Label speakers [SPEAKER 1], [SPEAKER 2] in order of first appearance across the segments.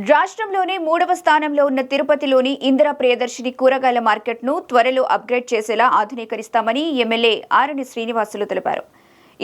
[SPEAKER 1] రాష్ట్రంలోనే 3వ స్థానంలో ఉన్న తిరుపతిలోని ఇందిరా ప్రియదర్శిని కూరగాయల మార్కెట్ను త్వరలో అప్గ్రేడ్ చేసేలా ఆధునీకరిస్తామని ఎమ్మెల్యే ఆరణి శ్రీనివాసులు తెలిపారు.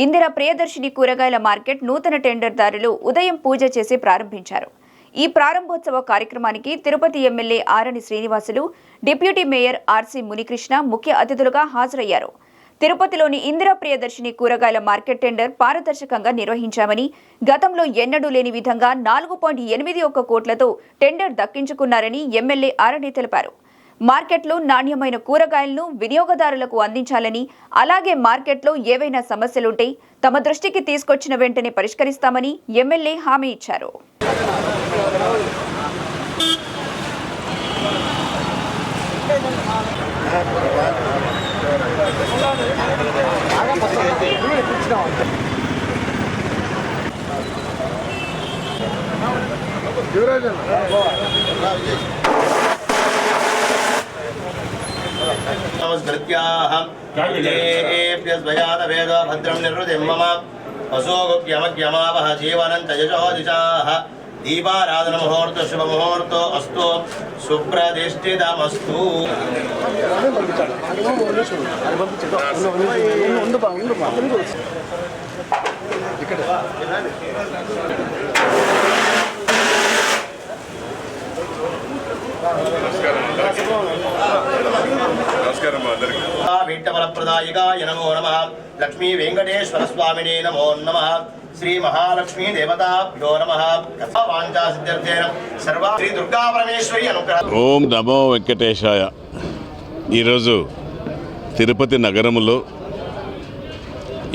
[SPEAKER 1] ఇందిరా ప్రియదర్శిని కూరగాయల మార్కెట్ నూతన టెండర్దారులు ఉదయం పూజ చేసి ప్రారంభించారు. ఈ ప్రారంభోత్సవ కార్యక్రమానికి Tirupati MLA Arani Srinivasulu, deputy mayor RC Munikrishna ముఖ్య అతిథులుగా హాజరయ్యారు. తిరుపతిలోని ఇందిరా ప్రియదర్శిని కూరగాయల మార్కెట్ టెండర్ పారదర్శకంగా నిర్వహించామని, గతంలో ఎన్నడూ లేని విధంగా 4.81 కోట్లతో టెండర్ దక్కించుకున్నారని ఎమ్మెల్యే ఆరణి తెలిపారు. మార్కెట్లో నాణ్యమైన కూరగాయలను వినియోగదారులకు అందించాలని, అలాగే మార్కెట్లో ఏవైనా సమస్యలుంటే తమ దృష్టికి తీసుకొచ్చిన వెంటనే పరిష్కరిస్తామని ఎమ్మెల్యే హామీ ఇచ్చారు.
[SPEAKER 2] भद्रं निर्वृतिं मम असोगुप्यमग्यमावह जीवनन्तयशोदिशाः दीपाराधन मुहूर्त शुभ मुहूर्त अस्तु सुप्रतिष्ठितमस्तु. वीट्टफलप्रदायिकाय नमो नमः. लक्ष्मी वेंकटेश्वर स्वामिने नमो नमः. श्री महालक्ष्मी देवताभ्यो नमः. वांछा सिद्ध्यर्थेन सर्वा श्री दुर्गा परमेश्वरी अनुग्रह.
[SPEAKER 3] ఓం నమో వెంకటేశాయ. ఈరోజు తిరుపతి నగరంలో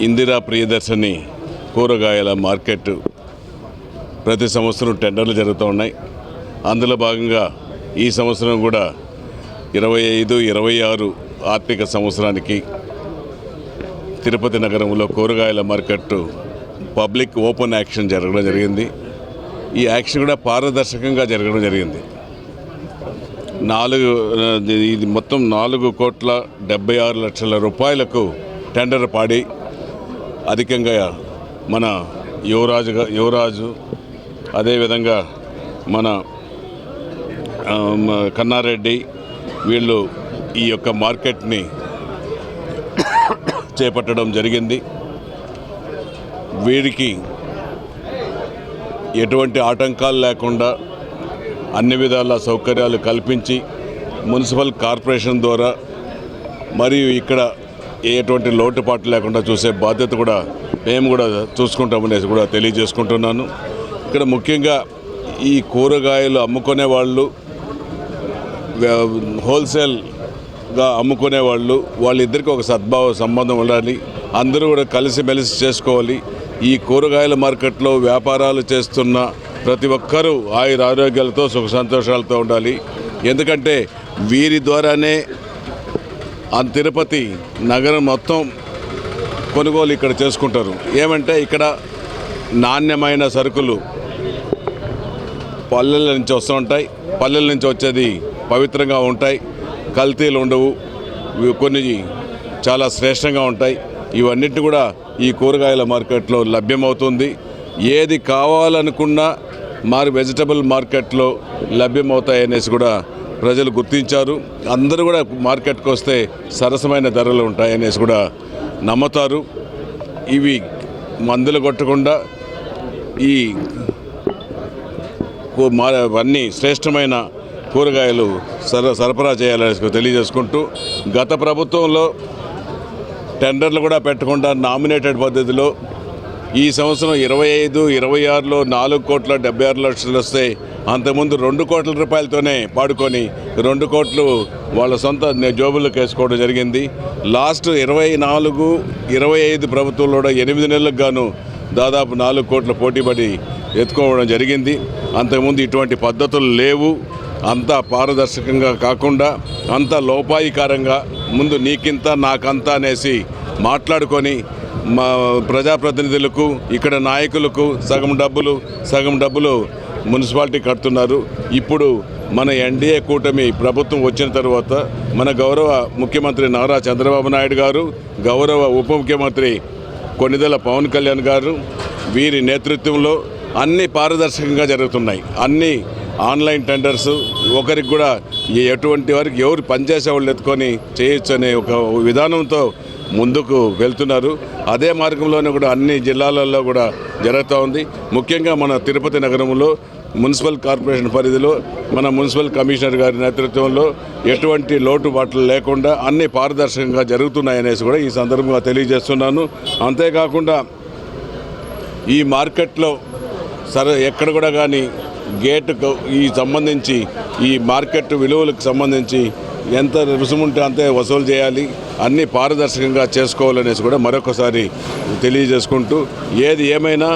[SPEAKER 3] ఇందిరా ప్రియదర్శిని కూరగాయల మార్కెట్ ప్రతి సంవత్సరం టెండర్లు జరుగుతూ ఉన్నాయి. అందులో భాగంగా ఈ సంవత్సరం కూడా 25-26 ఆర్థిక సంవత్సరానికి తిరుపతి నగరంలో కూరగాయల మార్కెట్ పబ్లిక్ ఓపెన్ యాక్షన్ జరగడం జరిగింది. ఈ యాక్షన్ కూడా పారదర్శకంగా జరగడం జరిగింది. ఇది మొత్తం 4,76,00,000 రూపాయలకు టెండర్ పాడి అధికంగా మన యువరాజు అదేవిధంగా మన కన్నారెడ్డి వీళ్ళు ఈ యొక్క మార్కెట్ని చేపట్టడం జరిగింది. వీరికి ఎటువంటి ఆటంకాలు లేకుండా అన్ని విధాల సౌకర్యాలు కల్పించి మున్సిపల్ కార్పొరేషన్ ద్వారా మరియు ఇక్కడ ఎటువంటి లోటుపాటు లేకుండా చూసే బాధ్యత కూడా మేము కూడా చూసుకుంటామనేసి కూడా తెలియజేసుకుంటున్నాను. ఇక్కడ ముఖ్యంగా ఈ కూరగాయలు అమ్ముకునే వాళ్ళు, హోల్సేల్గా అమ్ముకునే వాళ్ళిద్దరికీ ఒక సద్భావ సంబంధం ఉండాలి. అందరూ కూడా కలిసిమెలిసి చేసుకోవాలి. ఈ కూరగాయల మార్కెట్లో వ్యాపారాలు చేస్తున్న ప్రతి ఒక్కరూ ఆరోగ్యాలతో సుఖ సంతోషాలతో ఉండాలి. ఎందుకంటే వీరి ద్వారానే తిరుపతి నగరం మొత్తం కొనుగోలు ఇక్కడ చేసుకుంటారు. ఏమంటే ఇక్కడ నాణ్యమైన సరుకులు పల్లెల నుంచి వస్తూ ఉంటాయి. పల్లెల నుంచి వచ్చేది పవిత్రంగా ఉంటాయి, కల్తీలు ఉండవు, కొన్ని చాలా శ్రేష్టంగా ఉంటాయి. ఇవన్నిటిని కూడా ఈ కూరగాయల మార్కెట్లో లభ్యమవుతుంది. ఏది కావాలనుకున్నా వెజిటబుల్ మార్కెట్లో లభ్యమవుతాయనేసి కూడా ప్రజలు గుర్తించారు. అందరూ కూడా మార్కెట్కి వస్తే సరసమైన ధరలు ఉంటాయనేసి కూడా నమ్ముతారు. ఇవి మందులు కొట్టకుండా ఈ అన్నీ శ్రేష్టమైన కూరగాయలు సరఫరా చేయాలని తెలియజేసుకుంటూ, గత ప్రభుత్వంలో టెండర్లు కూడా పెట్టకుండా నామినేటెడ్ పద్ధతిలో ఈ సంవత్సరం 25-26లో 4,76,00,000 వస్తే అంతకుముందు 2 కోట్ల రూపాయలతోనే పాడుకొని 2 కోట్లు వాళ్ళ సొంత జోబుల్లోకి వేసుకోవడం జరిగింది. లాస్ట్ 24-25 ప్రభుత్వంలో 8 నెలలకు గాను దాదాపు 4 కోట్ల పోటీపడి ఎత్తుకోవడం జరిగింది. అంతకుముందు ఇటువంటి పద్ధతులు లేవు. అంతా పారదర్శకంగా కాకుండా అంతా లోపాయికారంగా ముందు నీకింత నాకంతా అనేసి మాట్లాడుకొని మా ప్రజాప్రతినిధులకు, ఇక్కడ నాయకులకు సగం డబ్బులు మున్సిపాలిటీ కడుతున్నారు. ఇప్పుడు మన ఎన్డీఏ కూటమి ప్రభుత్వం వచ్చిన తర్వాత మన గౌరవ ముఖ్యమంత్రి నారా చంద్రబాబు నాయుడు గారు, గౌరవ ఉప ముఖ్యమంత్రి కొణిదెల పవన్ కళ్యాణ్ గారు వీరి నేతృత్వంలో అన్ని పారదర్శకంగా జరుగుతున్నాయి. అన్ని ఆన్లైన్ టెండర్స్ ఒకరికి కూడా ఎటువంటి వారికి ఎవరు పనిచేసే వాళ్ళు ఎత్తుకొని చేయొచ్చు అనే ఒక విధానంతో ముందుకు వెళ్తున్నారు. అదే మార్గంలోనే కూడా అన్ని జిల్లాలలో కూడా జరుగుతూ ఉంది. ముఖ్యంగా మన తిరుపతి నగరంలో మున్సిపల్ కార్పొరేషన్ పరిధిలో మన మున్సిపల్ కమిషనర్ గారి నేతృత్వంలో ఎటువంటి లోటుబాట్లు లేకుండా అన్ని పారదర్శకంగా జరుగుతున్నాయనేసి కూడా ఈ సందర్భంగా తెలియజేస్తున్నాను. అంతేకాకుండా ఈ మార్కెట్లో ఎక్కడ కూడా కానీ గేటుకు ఈ సంబంధించి ఈ మార్కెట్ విలువలకు సంబంధించి ఎంత రుసుముంటే అంతే వసూలు చేయాలి, అన్నీ పారదర్శకంగా చేసుకోవాలనేసి కూడా మరొకసారి తెలియజేసుకుంటూ, ఏది ఏమైనా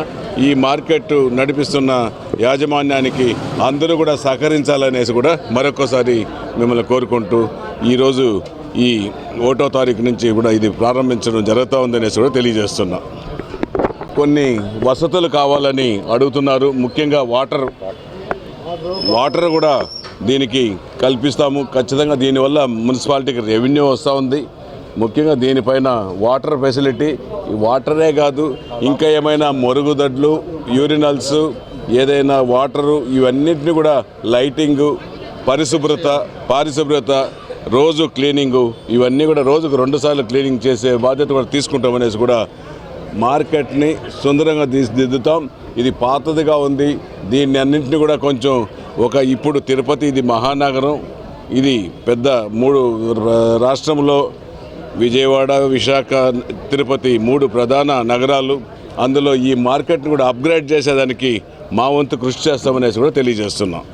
[SPEAKER 3] ఈ మార్కెట్ నడిపిస్తున్న యాజమాన్యానికి అందరూ కూడా సహకరించాలనేసి కూడా మరొకసారి మిమ్మల్ని కోరుకుంటూ ఈరోజు ఈ 1వ తారీఖు నుంచి కూడా ఇది ప్రారంభించడం జరుగుతూ ఉందనేసి కూడా తెలియజేస్తున్నా. కొన్ని వసతులు కావాలని అడుగుతున్నారు. ముఖ్యంగా వాటర్ కూడా దీనికి కల్పిస్తాము ఖచ్చితంగా. దీనివల్ల మున్సిపాలిటీకి రెవెన్యూ వస్తూ ఉంది. ముఖ్యంగా దీనిపైన వాటర్ ఫెసిలిటీ, వాటరే కాదు ఇంకా ఏమైనా మరుగుదొడ్లు, యూరినల్స్, ఏదైనా వాటరు, ఇవన్నింటినీ కూడా లైటింగు, పారిశుభ్రత, రోజు క్లీనింగు, ఇవన్నీ కూడా రోజుకు 2 సార్లు క్లీనింగ్ చేసే బాధ్యత కూడా తీసుకుంటామనేసి కూడా మార్కెట్ని సుందరంగా తీర్చిదిద్దుతాం. ఇది పాతదిగా ఉంది. దీన్ని అన్నింటినీ కూడా కొంచెం ఇప్పుడు తిరుపతి ఇది మహానగరం. ఇది పెద్ద 3 రాష్ట్రంలో విజయవాడ, విశాఖ, తిరుపతి 3 ప్రధాన నగరాలు. అందులో ఈ మార్కెట్ని కూడా అప్గ్రేడ్ చేసేదానికి మా వంతు కృషి చేస్తామనేసి కూడా తెలియజేస్తున్నాం.